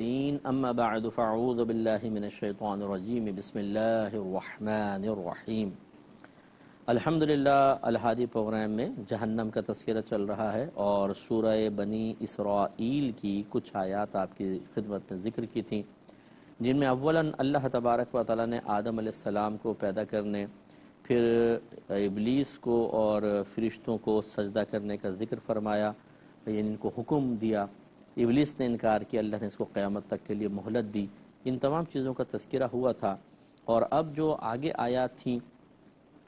اما بعد فاعوذ باللہ من الشیطان الرجیم بسم اللہ الرحمن الرحیم۔ الحمدللہ الہادی پروگرام میں جہنم کا تذکرہ چل رہا ہے اور سورہ بنی اسرائیل کی کچھ آیات آپ کی خدمت میں ذکر کی تھیں، جن میں اولاً اللہ تبارک و تعالیٰ نے آدم علیہ السلام کو پیدا کرنے، پھر ابلیس کو اور فرشتوں کو سجدہ کرنے کا ذکر فرمایا، یعنی ان کو حکم دیا۔ ابلیس نے انکار کیا، اللہ نے اس کو قیامت تک کے لیے مہلت دی۔ ان تمام چیزوں کا تذکرہ ہوا تھا، اور اب جو آگے آیات تھیں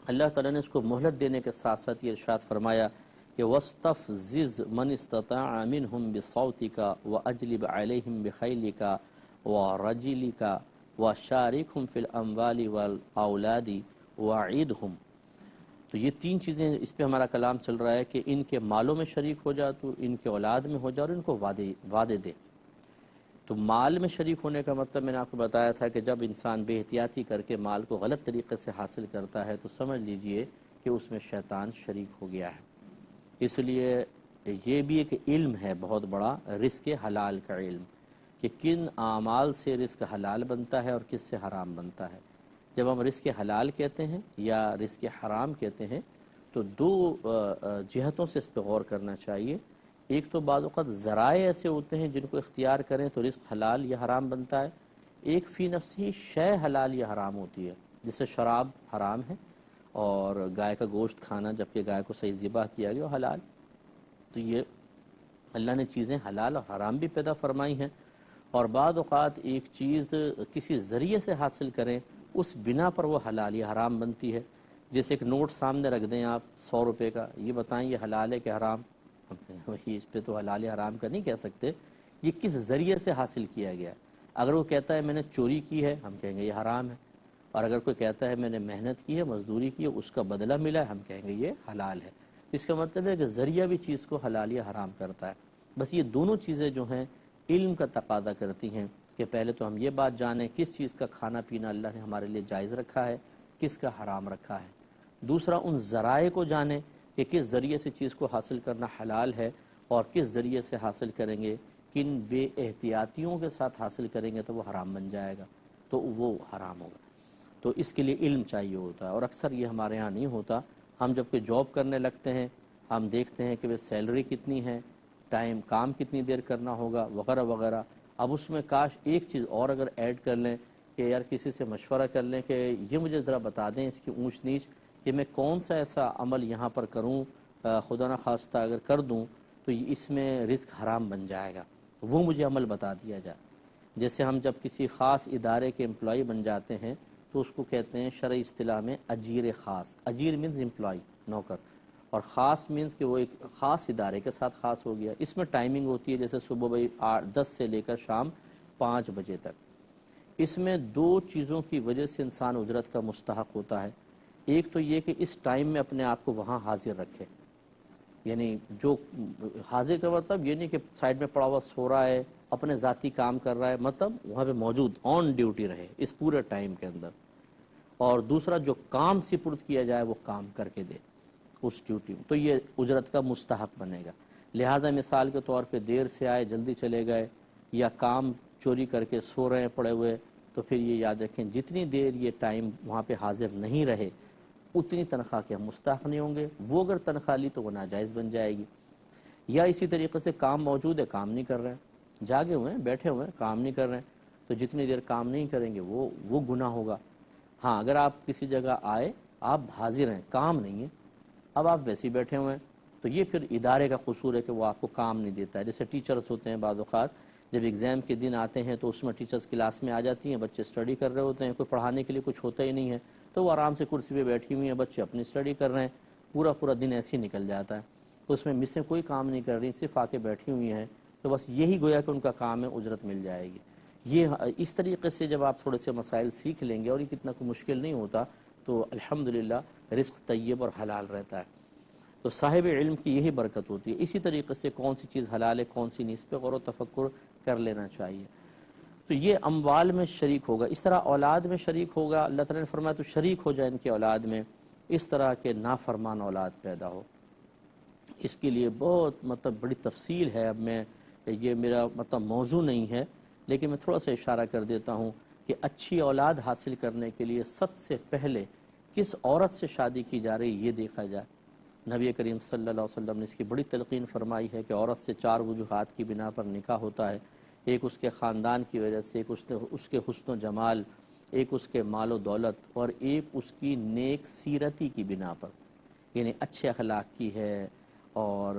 اللہ تعالیٰ نے اس کو مہلت دینے کے ساتھ ساتھ یہ ارشاد فرمایا کہ وَاسْتَفْزِزْ مَنِ اسْتَطَاعَ مِنْهُمْ بِصَوْتِكَ وَأَجْلِبْ عَلَيْهِمْ بِخَيْلِكَ وَرَجِلِكَ وَشَارِكْهُمْ فِي الْأَمْوَالِ وَالْأَوْلَادِ وَعِدْهُمْ۔ تو یہ تین چیزیں اس پہ ہمارا کلام چل رہا ہے کہ ان کے مالوں میں شریک ہو جا، تو ان کے اولاد میں ہو جا، اور ان کو وعدے دے۔ تو مال میں شریک ہونے کا مطلب میں نے آپ کو بتایا تھا کہ جب انسان بے احتیاطی کر کے مال کو غلط طریقے سے حاصل کرتا ہے تو سمجھ لیجئے کہ اس میں شیطان شریک ہو گیا ہے۔ اس لیے یہ بھی ایک علم ہے بہت بڑا، رزق حلال کا علم، کہ کن اعمال سے رزق حلال بنتا ہے اور کس سے حرام بنتا ہے۔ جب ہم رزق حلال کہتے ہیں یا رزق حرام کہتے ہیں تو دو جہتوں سے اس پہ غور کرنا چاہیے۔ ایک تو بعض اوقات ذرائع ایسے ہوتے ہیں جن کو اختیار کریں تو رزق حلال یا حرام بنتا ہے، ایک فی نفسی شے حلال یا حرام ہوتی ہے، جیسے شراب حرام ہے اور گائے کا گوشت کھانا جبکہ گائے کو صحیح ذبح کیا گیا حلال۔ تو یہ اللہ نے چیزیں حلال اور حرام بھی پیدا فرمائی ہیں، اور بعض اوقات ایک چیز کسی ذریعے سے حاصل کریں اس بنا پر وہ حلال یا حرام بنتی ہے۔ جیسے ایک نوٹ سامنے رکھ دیں آپ 100 روپے کا، یہ بتائیں یہ حلال ہے کہ حرام؟ وہی اس پہ تو حلال یا حرام کا نہیں کہہ سکتے، یہ کس ذریعے سے حاصل کیا گیا۔ اگر وہ کہتا ہے میں نے چوری کی ہے، ہم کہیں گے یہ حرام ہے، اور اگر کوئی کہتا ہے میں نے محنت کی ہے، مزدوری کی ہے، اس کا بدلہ ملا ہے، ہم کہیں گے یہ حلال ہے۔ اس کا مطلب ہے کہ ذریعہ بھی چیز کو حلال یا حرام کرتا ہے۔ بس یہ دونوں چیزیں جو ہیں علم کا تقاضا کرتی ہیں کہ پہلے تو ہم یہ بات جانیں کس چیز کا کھانا پینا اللہ نے ہمارے لیے جائز رکھا ہے، کس کا حرام رکھا ہے۔ دوسرا ان ذرائع کو جانیں کہ کس ذریعے سے چیز کو حاصل کرنا حلال ہے اور کس ذریعے سے حاصل کریں گے، کن بے احتیاطیوں کے ساتھ حاصل کریں گے تو وہ حرام بن جائے گا، تو وہ حرام ہوگا۔ تو اس کے لیے علم چاہیے ہوتا ہے، اور اکثر یہ ہمارے ہاں نہیں ہوتا۔ ہم جب کوئی جاب کرنے لگتے ہیں ہم دیکھتے ہیں کہ وہ سیلری کتنی ہے، ٹائم کام کتنی دیر کرنا ہوگا وغیرہ وغیرہ۔ اب اس میں کاش ایک چیز اور اگر ایڈ کر لیں کہ یار کسی سے مشورہ کر لیں کہ یہ مجھے ذرا بتا دیں اس کی اونچ نیچ، کہ میں کون سا ایسا عمل یہاں پر کروں، خدا نہ خواستہ اگر کر دوں تو اس میں رزق حرام بن جائے گا، وہ مجھے عمل بتا دیا جائے۔ جیسے ہم جب کسی خاص ادارے کے امپلائی بن جاتے ہیں تو اس کو کہتے ہیں شرعی اصطلاح میں اجیر خاص۔ اجیر مینز امپلائی، نوکر، اور خاص مینز کہ وہ ایک خاص ادارے کے ساتھ خاص ہو گیا۔ اس میں ٹائمنگ ہوتی ہے جیسے صبح 10 سے لے کر شام 5 بجے تک۔ اس میں دو چیزوں کی وجہ سے انسان اجرت کا مستحق ہوتا ہے۔ ایک تو یہ کہ اس ٹائم میں اپنے آپ کو وہاں حاضر رکھے، یعنی جو حاضر کا مطلب یہ نہیں کہ سائڈ میں پڑا ہوا سو رہا ہے اپنے ذاتی کام کر رہا ہے، مطلب وہاں پہ موجود آن ڈیوٹی رہے اس پورے ٹائم کے اندر۔ اور دوسرا جو کام سپرد کیا جائے وہ کام کر کے دے اس ڈیوٹی میں، تو یہ اجرت کا مستحق بنے گا۔ لہذا مثال کے طور پہ دیر سے آئے جلدی چلے گئے، یا کام چوری کر کے سو رہے ہیں پڑے ہوئے، تو پھر یہ یاد رکھیں جتنی دیر یہ ٹائم وہاں پہ حاضر نہیں رہے اتنی تنخواہ کے ہم مستحق نہیں ہوں گے۔ وہ اگر تنخواہ لی تو وہ ناجائز بن جائے گی۔ یا اسی طریقے سے کام موجود ہے کام نہیں کر رہے ہیں، جاگے ہوئے ہیں بیٹھے ہوئے ہیں کام نہیں کر رہے ہیں، تو جتنی دیر کام نہیں کریں گے وہ گناہ ہوگا۔ ہاں اگر آپ کسی جگہ آئے آپ حاضر ہیں کام نہیں ہے، اب آپ ویسے ہی بیٹھے ہوئے ہیں، تو یہ پھر ادارے کا قصور ہے کہ وہ آپ کو کام نہیں دیتا ہے۔ جیسے ٹیچرز ہوتے ہیں بعض اوقات جب ایگزام کے دن آتے ہیں تو اس میں ٹیچرز کلاس میں آ جاتی ہیں، بچے اسٹڈی کر رہے ہوتے ہیں، کوئی پڑھانے کے لیے کچھ ہوتا ہی نہیں ہے، تو وہ آرام سے کرسی پہ بیٹھی ہوئی ہیں، بچے اپنی اسٹڈی کر رہے ہیں، پورا دن ایسے ہی نکل جاتا ہے۔ تو اس میں مسیں کوئی کام نہیں کر رہی، صرف آ کے بیٹھی ہوئی ہیں، تو بس یہی گویا کہ ان کا کام ہے، اجرت مل جائے گی۔ یہ اس طریقے سے جب آپ تھوڑے سے مسائل سیکھ لیں گے، اور یہ کتنا کوئی مشکل نہیں ہوتا، تو الحمدللہ رزق طیب اور حلال رہتا ہے۔ تو صاحب علم کی یہی برکت ہوتی ہے۔ اسی طریقے سے کون سی چیز حلال ہے کون سی نہیں، اس پہ غور و تفکر کر لینا چاہیے۔ تو یہ اموال میں شریک ہوگا، اس طرح اولاد میں شریک ہوگا۔ اللہ تعالیٰ نے فرمایا تو شریک ہو جائے ان کی اولاد میں، اس طرح کے نافرمان اولاد پیدا ہو۔ اس کے لیے بہت بڑی تفصیل ہے، اب میں یہ میرا موضوع نہیں ہے، لیکن میں تھوڑا سا اشارہ کر دیتا ہوں کہ اچھی اولاد حاصل کرنے کے لیے سب سے پہلے کس عورت سے شادی کی جا رہی یہ دیکھا جائے۔ نبی کریم صلی اللہ علیہ وسلم نے اس کی بڑی تلقین فرمائی ہے کہ عورت سے 4 وجوہات کی بنا پر نکاح ہوتا ہے۔ ایک اس کے خاندان کی وجہ سے، ایک اس کے حسن و جمال، ایک اس کے مال و دولت، اور ایک اس کی نیک سیرتی کی بنا پر، یعنی اچھے اخلاق کی ہے اور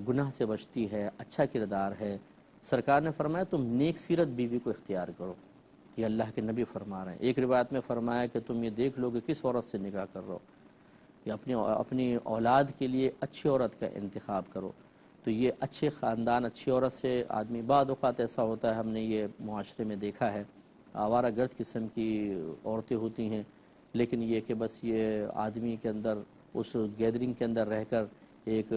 گناہ سے بچتی ہے، اچھا کردار ہے۔ سرکار نے فرمایا تم نیک سیرت بیوی کو اختیار کرو، یہ اللہ کے نبی فرما رہے ہیں۔ ایک روایت میں فرمایا کہ تم یہ دیکھ لو کہ کس عورت سے نکاح کر رہو، یا اپنی اولاد کے لیے اچھی عورت کا انتخاب کرو۔ تو یہ اچھے خاندان، اچھی عورت سے آدمی، بعض اوقات ایسا ہوتا ہے، ہم نے یہ معاشرے میں دیکھا ہے، آوارہ گرد قسم کی عورتیں ہوتی ہیں، لیکن یہ کہ بس یہ آدمی کے اندر اس گیدرنگ کے اندر رہ کر ایک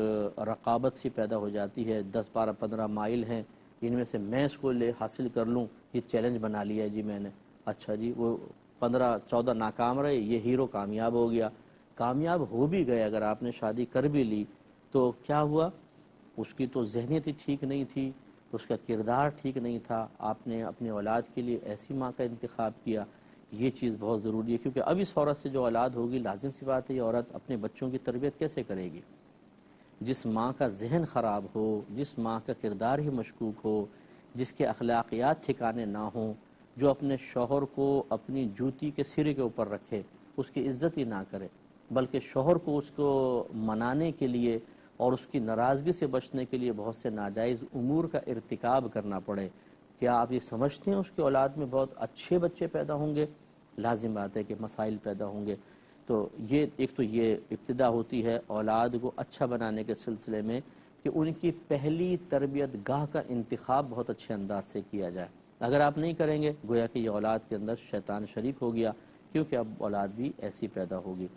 رقابت سی پیدا ہو جاتی ہے۔ 10 12 15 مائل ہیں، ان میں سے میں اس کو حاصل کر لوں، یہ چیلنج بنا لیا جی میں نے۔ اچھا جی، وہ 15 14 ناکام رہے، یہ ہیرو کامیاب ہو گیا۔ کامیاب ہو بھی گئے، اگر آپ نے شادی کر بھی لی تو کیا ہوا؟ اس کی تو ذہنیت ہی ٹھیک نہیں تھی، اس کا کردار ٹھیک نہیں تھا۔ آپ نے اپنی اولاد کے لیے ایسی ماں کا انتخاب کیا، یہ چیز بہت ضروری ہے، کیونکہ اب اس عورت سے جو اولاد ہوگی، لازم سی بات ہے یہ عورت اپنے بچوں کی تربیت کیسے کرے گی؟ جس ماں کا ذہن خراب ہو، جس ماں کا کردار ہی مشکوک ہو، جس کے اخلاقیات ٹھکانے نہ ہوں، جو اپنے شوہر کو اپنی جوتی کے سرے کے اوپر رکھے، اس کی عزت ہی نہ کرے، بلکہ شوہر کو اس کو منانے کے لیے اور اس کی ناراضگی سے بچنے کے لیے بہت سے ناجائز امور کا ارتکاب کرنا پڑے، کیا آپ یہ سمجھتے ہیں اس کی اولاد میں بہت اچھے بچے پیدا ہوں گے؟ لازم بات ہے کہ مسائل پیدا ہوں گے۔ تو یہ ابتدا ہوتی ہے اولاد کو اچھا بنانے کے سلسلے میں کہ ان کی پہلی تربیت گاہ کا انتخاب بہت اچھے انداز سے کیا جائے۔ اگر آپ نہیں کریں گے، گویا کہ یہ اولاد کے اندر شیطان شریک ہو گیا، کیونکہ اب اولاد بھی ایسی پیدا ہوگی۔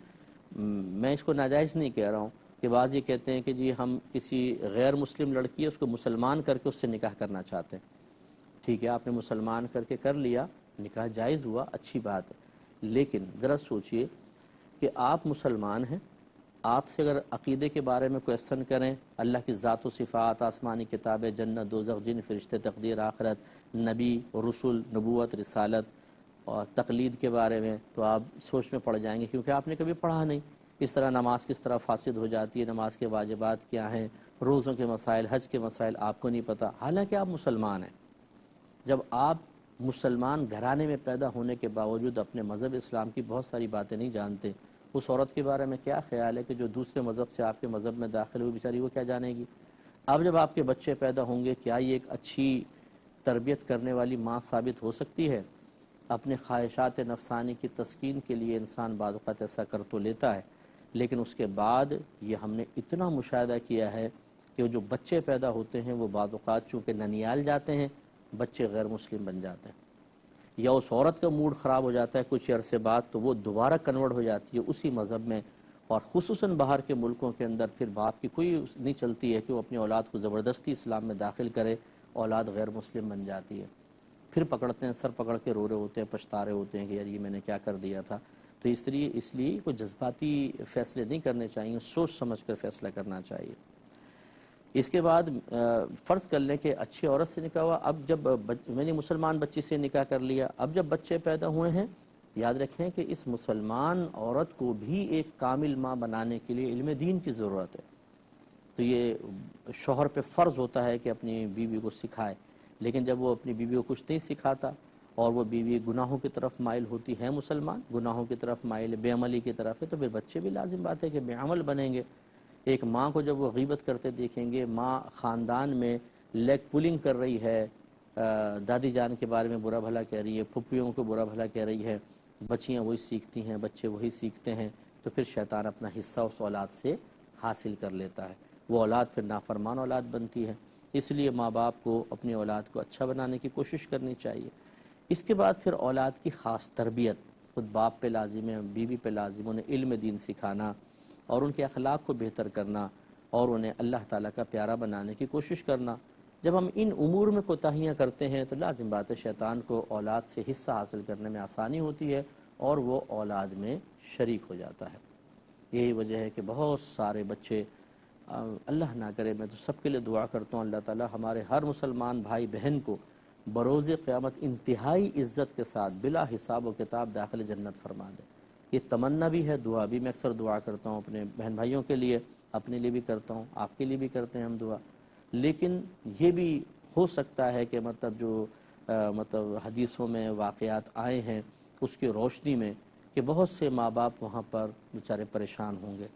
میں اس کو ناجائز نہیں کہہ رہا ہوں کہ بعض یہ کہتے ہیں کہ جی ہم کسی غیر مسلم لڑکی ہے اس کو مسلمان کر کے اس سے نکاح کرنا چاہتے ہیں۔ ٹھیک ہے، آپ نے مسلمان کر لیا، نکاح جائز ہوا، اچھی بات ہے، لیکن ذرا سوچئے کہ آپ مسلمان ہیں، آپ سے اگر عقیدے کے بارے میں کویسچن کریں، اللہ کی ذات و صفات، آسمانی کتابیں، جنت دوزخ، جن فرشتے، تقدیر، آخرت، نبی، رسول، نبوت، رسالت اور تقلید کے بارے میں، تو آپ سوچ میں پڑ جائیں گے، کیونکہ آپ نے کبھی پڑھا نہیں۔ اس طرح نماز کس طرح فاسد ہو جاتی ہے، نماز کے واجبات کیا ہیں، روزوں کے مسائل، حج کے مسائل آپ کو نہیں پتہ، حالانکہ آپ مسلمان ہیں۔ جب آپ مسلمان گھرانے میں پیدا ہونے کے باوجود اپنے مذہب اسلام کی بہت ساری باتیں نہیں جانتے، اس عورت کے بارے میں کیا خیال ہے کہ جو دوسرے مذہب سے آپ کے مذہب میں داخل ہوئی، بیچاری وہ کیا جانے گی؟ اب جب آپ کے بچے پیدا ہوں گے، کیا یہ ایک اچھی تربیت کرنے والی ماں ثابت ہو سکتی ہے؟ اپنے خواہشات نفسانی کی تسکین کے لیے انسان بعض اوقات ایسا کر تو لیتا ہے، لیکن اس کے بعد یہ ہم نے اتنا مشاہدہ کیا ہے کہ جو بچے پیدا ہوتے ہیں وہ بعض اوقات چونکہ ننیال جاتے ہیں، بچے غیر مسلم بن جاتے ہیں، یا اس عورت کا موڈ خراب ہو جاتا ہے کچھ عرصے بعد تو وہ دوبارہ کنورٹ ہو جاتی ہے اسی مذہب میں، اور خصوصاً باہر کے ملکوں کے اندر پھر باپ کی کوئی نہیں چلتی ہے کہ وہ اپنی اولاد کو زبردستی اسلام میں داخل کرے، اولاد غیر مسلم بن جاتی ہے، پھر پکڑتے ہیں، سر پکڑ کے رو رہے ہوتے ہیں، پچھتا رہے ہوتے ہیں کہ یار یہ میں نے کیا کر دیا تھا۔ تو اس لیے کوئی جذباتی فیصلے نہیں کرنے چاہیے، سوچ سمجھ کر فیصلہ کرنا چاہیے۔ اس کے بعد فرض کر لیں کہ اچھی عورت سے نکاح ہوا، اب جب میں نے مسلمان بچی سے نکاح کر لیا، اب جب بچے پیدا ہوئے ہیں، یاد رکھیں کہ اس مسلمان عورت کو بھی ایک کامل ماں بنانے کے لیے علم دین کی ضرورت ہے۔ تو یہ شوہر پہ فرض ہوتا ہے کہ اپنی بیوی کو سکھائے، لیکن جب وہ اپنی بیوی کو کچھ نہیں سکھاتا اور وہ بیوی گناہوں کی طرف مائل ہوتی ہے، مسلمان گناہوں کی طرف مائل، بے عملی کی طرف ہے، تو پھر بچے بھی لازم بات ہے کہ بے عمل بنیں گے۔ ایک ماں کو جب وہ غیبت کرتے دیکھیں گے، ماں خاندان میں لیگ پولنگ کر رہی ہے، دادی جان کے بارے میں برا بھلا کہہ رہی ہے، پھپھیوں کو برا بھلا کہہ رہی ہے، بچیاں وہی سیکھتی ہیں، بچے وہی سیکھتے ہیں، تو پھر شیطان اپنا حصہ اس اولاد سے حاصل کر لیتا ہے، وہ اولاد پھر نافرمان اولاد بنتی ہے۔ اس لیے ماں باپ کو اپنی اولاد کو اچھا بنانے کی کوشش کرنی چاہیے۔ اس کے بعد پھر اولاد کی خاص تربیت خود باپ پہ لازم ہے، بیوی پہ لازم، انہیں علم دین سکھانا اور ان کے اخلاق کو بہتر کرنا اور انہیں اللہ تعالیٰ کا پیارا بنانے کی کوشش کرنا۔ جب ہم ان امور میں کوتاہیاں کرتے ہیں تو لازم بات ہے شیطان کو اولاد سے حصہ حاصل کرنے میں آسانی ہوتی ہے اور وہ اولاد میں شریک ہو جاتا ہے۔ یہی وجہ ہے کہ بہت سارے بچے، اللہ نہ کرے، میں تو سب کے لیے دعا کرتا ہوں اللہ تعالیٰ ہمارے ہر مسلمان بھائی بہن کو بروز قیامت انتہائی عزت کے ساتھ بلا حساب و کتاب داخل جنت فرما دے۔ یہ تمنا بھی ہے، دعا بھی میں اکثر دعا کرتا ہوں اپنے بہن بھائیوں کے لیے، اپنے لیے بھی کرتا ہوں، آپ کے لیے بھی کرتے ہیں ہم دعا۔ لیکن یہ بھی ہو سکتا ہے کہ مطلب جو مطلب حدیثوں میں واقعات آئے ہیں اس کی روشنی میں کہ بہت سے ماں باپ وہاں پر بیچارے پریشان ہوں گے،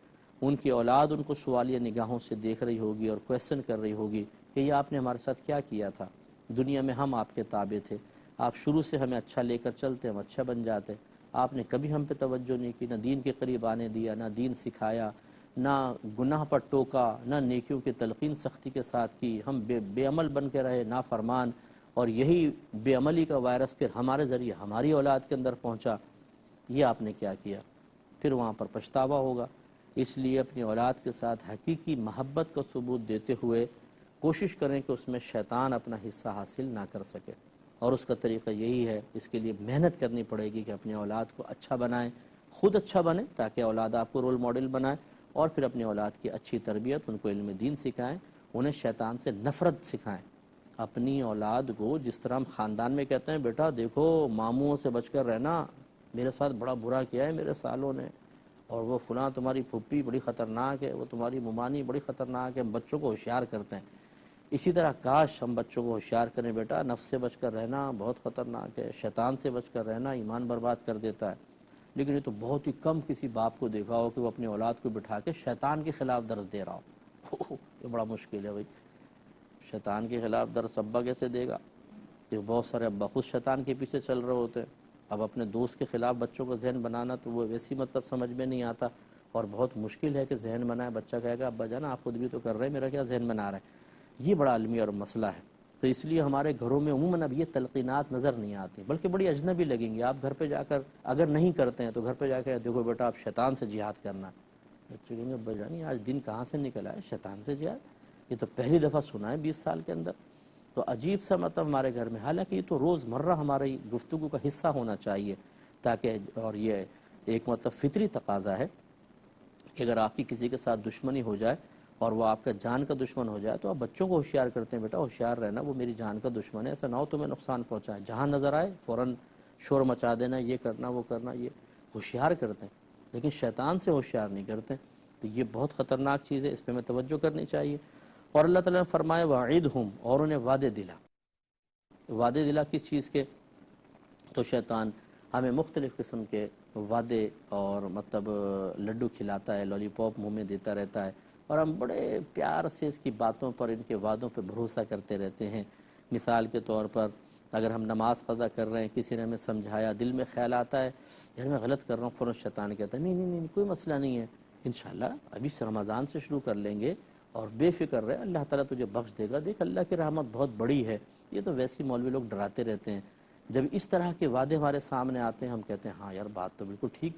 ان کی اولاد ان کو سوالیہ نگاہوں سے دیکھ رہی ہوگی اور کویسچن کر رہی ہوگی کہ یہ آپ نے ہمارے ساتھ کیا کیا تھا، دنیا میں ہم آپ کے تابع تھے، آپ شروع سے ہمیں اچھا لے کر چلتے، ہم اچھا بن جاتے، آپ نے کبھی ہم پہ توجہ نہیں کی، نہ دین کے قریب آنے دیا، نہ دین سکھایا، نہ گناہ پر ٹوکا، نہ نیکیوں کی تلقین سختی کے ساتھ کی، ہم بے عمل بن کے رہے، نافرمان، اور یہی بے عملی کا وائرس پھر ہمارے ذریعے ہماری اولاد کے اندر پہنچا، یہ آپ نے کیا کیا؟ پھر وہاں پر پچھتاوا ہوگا۔ اس لیے اپنی اولاد کے ساتھ حقیقی محبت کا ثبوت دیتے ہوئے کوشش کریں کہ اس میں شیطان اپنا حصہ حاصل نہ کر سکے، اور اس کا طریقہ یہی ہے، اس کے لیے محنت کرنی پڑے گی کہ اپنی اولاد کو اچھا بنائیں، خود اچھا بنیں تاکہ اولاد آپ کو رول ماڈل بنائیں، اور پھر اپنی اولاد کی اچھی تربیت، ان کو علم دین سکھائیں، انہیں شیطان سے نفرت سکھائیں۔ اپنی اولاد کو جس طرح ہم خاندان میں کہتے ہیں بیٹا دیکھو ماموں سے بچ کر رہنا، میرے ساتھ بڑا برا کیا ہے میرے سالوں نے، اور وہ فلاں تمہاری پھپھی بڑی خطرناک ہے، وہ تمہاری ممانی بڑی خطرناک ہے، ہم بچوں کو ہوشیار کرتے ہیں۔ اسی طرح کاش ہم بچوں کو ہوشیار کریں، بیٹا نفس سے بچ کر رہنا بہت خطرناک ہے، شیطان سے بچ کر رہنا ایمان برباد کر دیتا ہے۔ لیکن یہ تو بہت ہی کم کسی باپ کو دیکھا ہو کہ وہ اپنی اولاد کو بٹھا کے شیطان کے خلاف درس دے رہا ہو۔ یہ بڑا مشکل ہے بھائی، شیطان کے خلاف درس ابا کیسے دے گا؟ کہ بہت سارے ابا خود شیطان کے پیچھے چل رہے ہوتے ہیں۔ اب اپنے دوست کے خلاف بچوں کا ذہن بنانا تو وہ ویسی مطلب سمجھ میں نہیں آتا، اور بہت مشکل ہے کہ ذہن بنائے، بچہ کہے گا ابا جانا آپ خود بھی تو کر رہے ہیں، میرا کیا ذہن بنا رہے ہیں۔ یہ بڑا عالمی اور مسئلہ ہے۔ تو اس لیے ہمارے گھروں میں عموماً اب یہ تلقینات نظر نہیں آتی، بلکہ بڑی اجنبی لگیں گی۔ آپ گھر پہ جا کر اگر نہیں کرتے ہیں تو گھر پہ جا کے دیکھو بیٹا آپ شیطان سے جہاد کرنا، بچے کہیں گے ابا جانی آج دن کہاں سے نکلا ہے، شیطان سے جہاد، یہ تو پہلی دفعہ سنا ہے 20 سال کے اندر۔ تو عجیب سا مطلب ہمارے گھر میں، حالانکہ یہ تو روز مرہ ہماری گفتگو کا حصہ ہونا چاہیے، تاکہ اور یہ ایک مطلب فطری تقاضا ہے کہ اگر آپ کی کسی کے ساتھ دشمنی ہو جائے اور وہ آپ کا جان کا دشمن ہو جائے تو آپ بچوں کو ہوشیار کرتے ہیں، بیٹا ہوشیار رہنا، وہ میری جان کا دشمن ہے، ایسا نہ ہو تمہیں نقصان پہنچائے، جہاں نظر آئے فوراً شور مچا دینا، یہ کرنا وہ کرنا، یہ ہوشیار کرتے ہیں، لیکن شیطان سے ہوشیار نہیں کرتے۔ تو یہ بہت خطرناک چیز ہے، اس پہ ہمیں توجہ کرنی چاہیے۔ اور اللہ تعالیٰ نے فرمایا وعیدہم، اور انہیں وعدے دلا۔ وعدے دلا کس چیز کے؟ تو شیطان ہمیں مختلف قسم کے وعدے اور مطلب لڈو کھلاتا ہے، لالی پاپ منہ میں دیتا رہتا ہے، اور ہم بڑے پیار سے اس کی باتوں پر، ان کے وعدوں پہ بھروسہ کرتے رہتے ہیں۔ مثال کے طور پر اگر ہم نماز قضا کر رہے ہیں، کسی نے ہمیں سمجھایا، دل میں خیال آتا ہے یار میں غلط کر رہا ہوں، فوراً شیطان کہتا ہے نہیں نہیں نہیں کوئی مسئلہ نہیں ہے، انشاءاللہ ابھی سے رمضان سے شروع کر لیں گے اور بے فکر رہے، اللہ تعالیٰ تجھے بخش دے گا، دیکھ اللہ کی رحمت بہت بڑی ہے۔ یہ تو ویسے مولوی لوگ ڈراتے رہتے ہیں۔ جب اس طرح کے وعدے ہمارے سامنے آتے ہیں ہم کہتے ہیں ہاں یار بات تو بالکل ٹھیک۔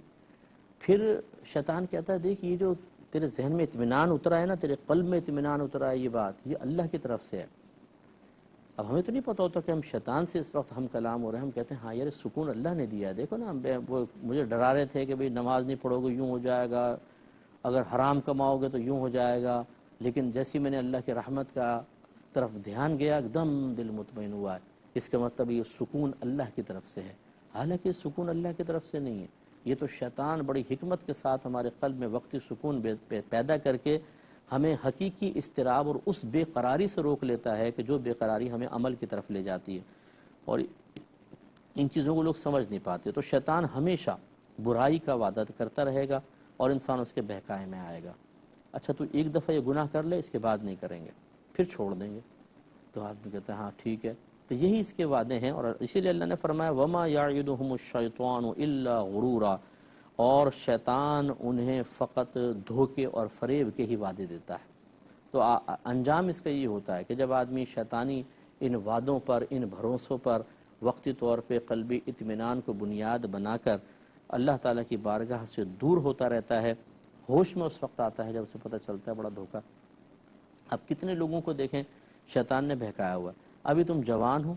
پھر شیطان کہتا ہے دیکھ یہ جو تیرے ذہن میں اطمینان اترا ہے نا، تیرے قلب میں اطمینان اترا ہے، یہ بات یہ اللہ کی طرف سے ہے۔ اب ہمیں تو نہیں پتہ ہوتا کہ ہم شیطان سے اس وقت ہم کلام ہو رہے ہیں، ہم کہتے ہیں ہاں یار سکون اللہ نے دیا ہے، دیکھو نا وہ مجھے ڈرا رہے تھے کہ بھئی نماز نہیں پڑھو گے یوں ہو جائے گا، اگر حرام کماؤ گے تو یوں ہو جائے گا، لیکن جیسی میں نے اللہ کی رحمت کا طرف دھیان گیا ایک دم دل مطمئن ہوا ہے۔ اس کا مطلب یہ سکون اللہ کی طرف سے ہے، حالانکہ یہ سکون اللہ کی طرف سے نہیں ہے، یہ تو شیطان بڑی حکمت کے ساتھ ہمارے قلب میں وقتی سکون پیدا کر کے ہمیں حقیقی اضطراب اور اس بے قراری سے روک لیتا ہے کہ جو بے قراری ہمیں عمل کی طرف لے جاتی ہے، اور ان چیزوں کو لوگ سمجھ نہیں پاتے۔ تو شیطان ہمیشہ برائی کا وعدہ کرتا رہے گا اور انسان اس کے بہکائے میں آئے گا۔ اچھا تو ایک دفعہ یہ گناہ کر لے، اس کے بعد نہیں کریں گے، پھر چھوڑ دیں گے، تو آدمی کہتا ہے ہاں ٹھیک ہے۔ تو یہی اس کے وعدے ہیں، اور اسی لیے اللہ نے فرمایا وَمَا يَعِدُهُمُ الشَّيْطَانُ إِلَّا غُرُورًا، اور شیطان انہیں فقط دھوکے اور فریب کے ہی وعدے دیتا ہے۔ تو انجام اس کا یہ ہوتا ہے کہ جب آدمی شیطانی ان وعدوں پر، ان بھروسوں پر وقتی طور پہ قلبی اطمینان کو بنیاد بنا کر اللہ تعالیٰ کی بارگاہ سے دور ہوتا رہتا ہے، ہوش میں اس وقت آتا ہے جب اسے پتہ چلتا ہے بڑا دھوکہ۔ اب کتنے لوگوں کو دیکھیں شیطان نے بہکایا ہوا، ابھی تم جوان ہو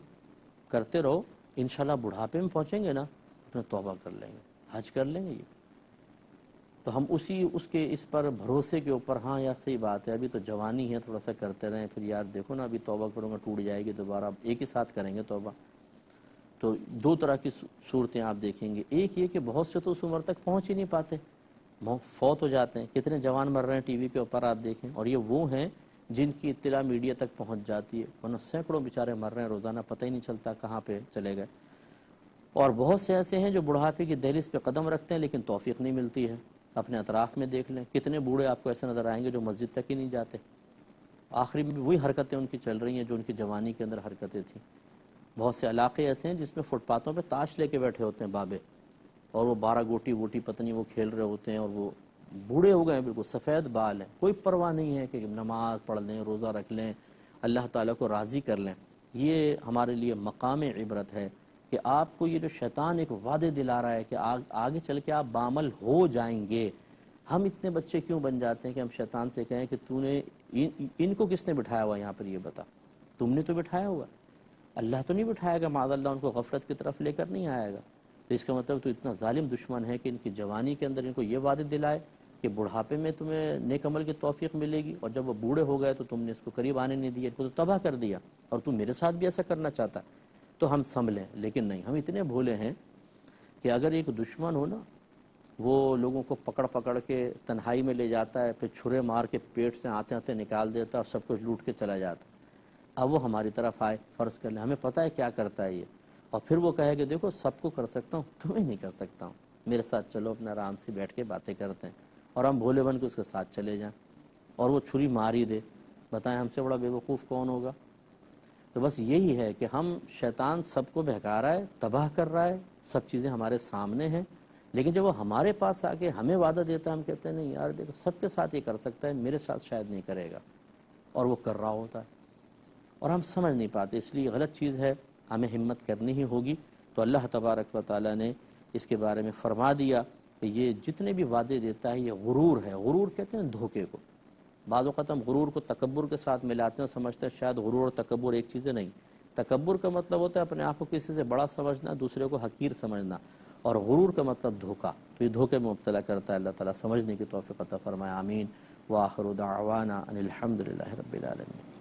کرتے رہو، انشاءاللہ بڑھاپے میں پہنچیں گے نا اپنا توبہ کر لیں گے، حج کر لیں گے، تو ہم اس کے اس پر بھروسے کے اوپر ہاں یار صحیح بات ہے ابھی تو جوانی ہے تھوڑا سا کرتے رہیں، پھر یار دیکھو نا ابھی توبہ کروں گا ٹوٹ جائے گی دوبارہ، ایک ہی ساتھ کریں گے توبہ۔ تو دو طرح کی صورتیں آپ دیکھیں گے، ایک یہ کہ بہت سے تو اس عمر تک پہنچ ہی نہیں پاتے، فوت ہو جاتے ہیں، کتنے جوان مر رہے ہیں ٹی وی کے اوپر آپ دیکھیں، اور یہ وہ ہیں جن کی اطلاع میڈیا تک پہنچ جاتی ہے، ورنہ سینکڑوں بیچارے مر رہے ہیں روزانہ، پتہ ہی نہیں چلتا کہاں پہ چلے گئے۔ اور بہت سے ایسے ہیں جو بڑھاپے کی دہلیز پہ قدم رکھتے ہیں لیکن توفیق نہیں ملتی ہے۔ اپنے اطراف میں دیکھ لیں، کتنے بوڑھے آپ کو ایسے نظر آئیں گے جو مسجد تک ہی نہیں جاتے، آخری میں بھی وہی حرکتیں ان کی چل رہی ہیں جو ان کی جوانی کے اندر حرکتیں تھیں۔ بہت سے علاقے ایسے ہیں جس میں فٹ پاتھوں پہ تاش لے کے بیٹھے ہوتے ہیں بابے، اور وہ 12 گوٹی ووٹی پتنی وہ کھیل رہے ہوتے ہیں، اور وہ بوڑھے ہو گئے ہیں، بالکل سفید بال ہیں، کوئی پرواہ نہیں ہے کہ نماز پڑھ لیں، روزہ رکھ لیں، اللہ تعالیٰ کو راضی کر لیں۔ یہ ہمارے لیے مقام عبرت ہے کہ آپ کو یہ جو شیطان ایک وعدے دلا رہا ہے کہ آگے چل کے آپ بعمل ہو جائیں گے، ہم اتنے بچے کیوں بن جاتے ہیں کہ ہم شیطان سے کہیں کہ تو نے ان کو کس نے بٹھایا ہوا یہاں پر، یہ بتا، تم نے تو بٹھایا ہوا، اللہ تو نہیں بٹھائے گا، معاذ اللہ ان کو غفلت کی طرف لے کر نہیں آئے گا۔ تو اس کا مطلب تو اتنا ظالم دشمن ہے کہ ان کی جوانی کے اندر ان کو یہ وعدے دلائے کہ بڑھاپے میں تمہیں نیک عمل کی توفیق ملے گی، اور جب وہ بوڑھے ہو گئے تو تم نے اس کو قریب آنے نہیں دیا، ان کو تو تباہ کر دیا، اور تم میرے ساتھ بھی ایسا کرنا چاہتا۔ تو ہم سنبھلیں، لیکن نہیں، ہم اتنے بھولے ہیں کہ اگر ایک دشمن ہو نا، وہ لوگوں کو پکڑ پکڑ کے تنہائی میں لے جاتا ہے، پھر چھرے مار کے پیٹ سے آتے آتے نکال دیتا ہے اور سب کچھ لوٹ کے چلا جاتا ہے۔ اب وہ ہماری طرف آئے، فرض کر لیں ہمیں پتہ ہے کیا کرتا ہے یہ، اور پھر وہ کہے کہ دیکھو سب کو کر سکتا ہوں، تمہیں نہیں کر سکتا ہوں، میرے ساتھ چلو، اپنا آرام سے بیٹھ کے باتیں کرتے ہیں، اور ہم بھولے بن کے اس کے ساتھ چلے جائیں، اور وہ چھری مار ہی دے، بتائیں ہم سے بڑا بے وقوف کون ہوگا؟ تو بس یہی ہے کہ ہم شیطان سب کو بہکا رہا ہے، تباہ کر رہا ہے، سب چیزیں ہمارے سامنے ہیں، لیکن جب وہ ہمارے پاس آ کے ہمیں وعدہ دیتا ہے، ہم کہتے ہیں نہیں یار دیکھو سب کے ساتھ یہ کر سکتا ہے، میرے ساتھ شاید نہیں کرے گا، اور وہ کر رہا ہوتا ہے، اور ہم سمجھ نہیں پاتے، اس لیے غلط چیز ہے، ہمیں ہمت کرنی ہی ہوگی۔ تو اللہ تبارک و تعالیٰ نے اس کے بارے میں فرما دیا کہ یہ جتنے بھی وعدے دیتا ہے یہ غرور ہے، غرور کہتے ہیں دھوکے کو۔ بعض اوقات ہم غرور کو تکبر کے ساتھ ملاتے ہیں اور سمجھتے ہیں شاید غرور اور تکبر ایک چیزیں، نہیں۔ تکبر کا مطلب ہوتا ہے اپنے آپ کو کسی سے بڑا سمجھنا، دوسرے کو حقیر سمجھنا، اور غرور کا مطلب دھوکا، تو یہ دھوکے میں مبتلا کرتا ہے۔ اللہ تعالیٰ سمجھنے کی توفیق عطا فرمائے، آمین۔ وآخر دعوانا ان الحمد للہ رب العالمین۔